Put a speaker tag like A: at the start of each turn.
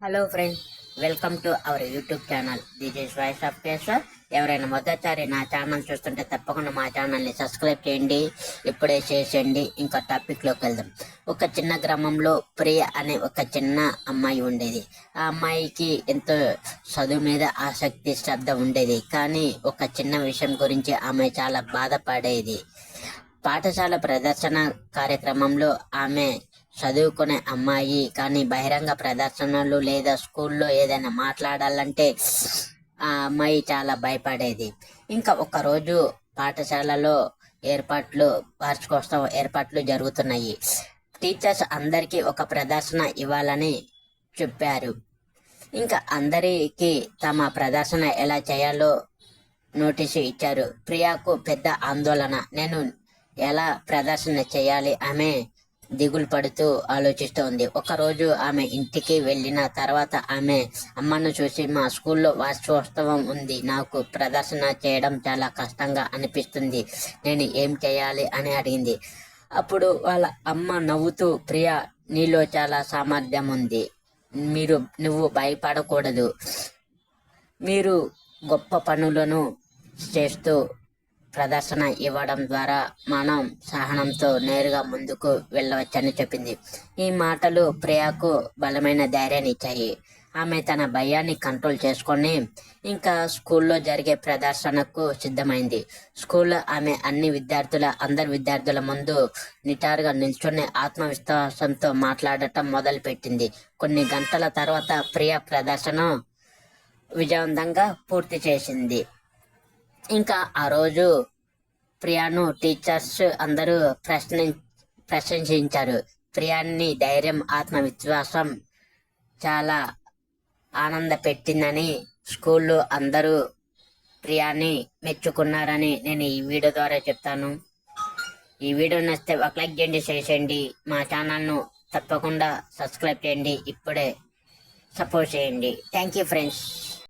A: Hello friends, welcome to our YouTube channel. This is voice of Keshav. ఎవరైనా మొదటిసారి నా channel చూస్తుంటే తప్పకుండా మా ఛానల్ని సబ్స్క్రైబ్ చేయండి. ఇప్పుడే చేసేయండి. ఇంకా టాపిక్లోకి వెళ్దాం. ఒక చిన్న గ్రామంలో ప్రియ అనే ఒక చిన్న అమ్మాయి ఉండేది. ఆ అమ్మాయికి ఎంతో చదువు మీద ఆసక్తి శ్రద్ధ ఉండేది. కానీ ఒక చిన్న విషయం గురించి ఆమె చాలా బాధపడేది. పాఠశాల ప్రదర్శన కార్యక్రమంలో ఆమె చదువుకునే అమ్మాయి, కానీ బహిరంగ ప్రదర్శనలు లేదా స్కూల్లో ఏదైనా మాట్లాడాలంటే ఆ అమ్మాయి చాలా భయపడేది. ఇంకా ఒకరోజు పాఠశాలలో వార్షికోత్సవం ఏర్పాట్లు జరుగుతున్నాయి. టీచర్స్ అందరికీ ఒక ప్రదర్శన ఇవ్వాలని చెప్పారు. ఇంకా అందరికీ తమ ప్రదర్శన ఎలా చేయాలో నోటీసు ఇచ్చారు. ప్రియాకు పెద్ద ఆందోళన. నేను ఎలా ప్రదర్శన చేయాలి? ఆమె దిగులు పడుతూ ఆలోచిస్తోంది. ఒకరోజు ఆమె ఇంటికి వెళ్ళిన తర్వాత ఆమె అమ్మను చూసి, మా స్కూల్లో వార్షికోత్సవం ఉంది, నాకు ప్రదర్శన చేయడం చాలా కష్టంగా అనిపిస్తుంది, నేను ఏం చేయాలి అని అడిగింది. అప్పుడు వాళ్ళ అమ్మ నవ్వుతూ, ప్రియా, నీలో చాలా సామర్థ్యం ఉంది, నువ్వు భయపడకూడదు, మీరు గొప్ప పనులను చేస్తూ ప్రదర్శన ఇవ్వడం ద్వారా మనం సహనంతో నేరుగా ముందుకు వెళ్ళవచ్చని చెప్పింది. ఈ మాటలు ప్రియాకు బలమైన ధైర్యాన్ని ఇచ్చాయి. ఆమె తన భయాన్ని కంట్రోల్ చేసుకొని ఇంకా స్కూల్లో జరిగే ప్రదర్శనకు సిద్ధమైంది. స్కూల్లో ఆమె అందరి విద్యార్థుల ముందు నిటారుగా నిల్చొని ఆత్మవిశ్వాసంతో మాట్లాడటం మొదలుపెట్టింది. కొన్ని గంటల తర్వాత ప్రియా ప్రదర్శన విజయవంతంగా పూర్తి చేసింది. ఇంకా ఆ రోజు ప్రియాను టీచర్స్ అందరూ ప్రశంసించారు. ప్రియాని ధైర్యం, ఆత్మవిశ్వాసం చాలా ఆనంద పెట్టిందని స్కూల్లో అందరూ ప్రియాని మెచ్చుకున్నారని నేను ఈ వీడియో ద్వారా చెప్తాను. ఈ వీడియో నచ్చితే ఒక లైక్ చేయండి, షేర్ చేయండి. మా ఛానల్ను తప్పకుండా సబ్స్క్రైబ్ చేయండి. ఇప్పుడే సపోర్ట్ చేయండి. Thank you friends.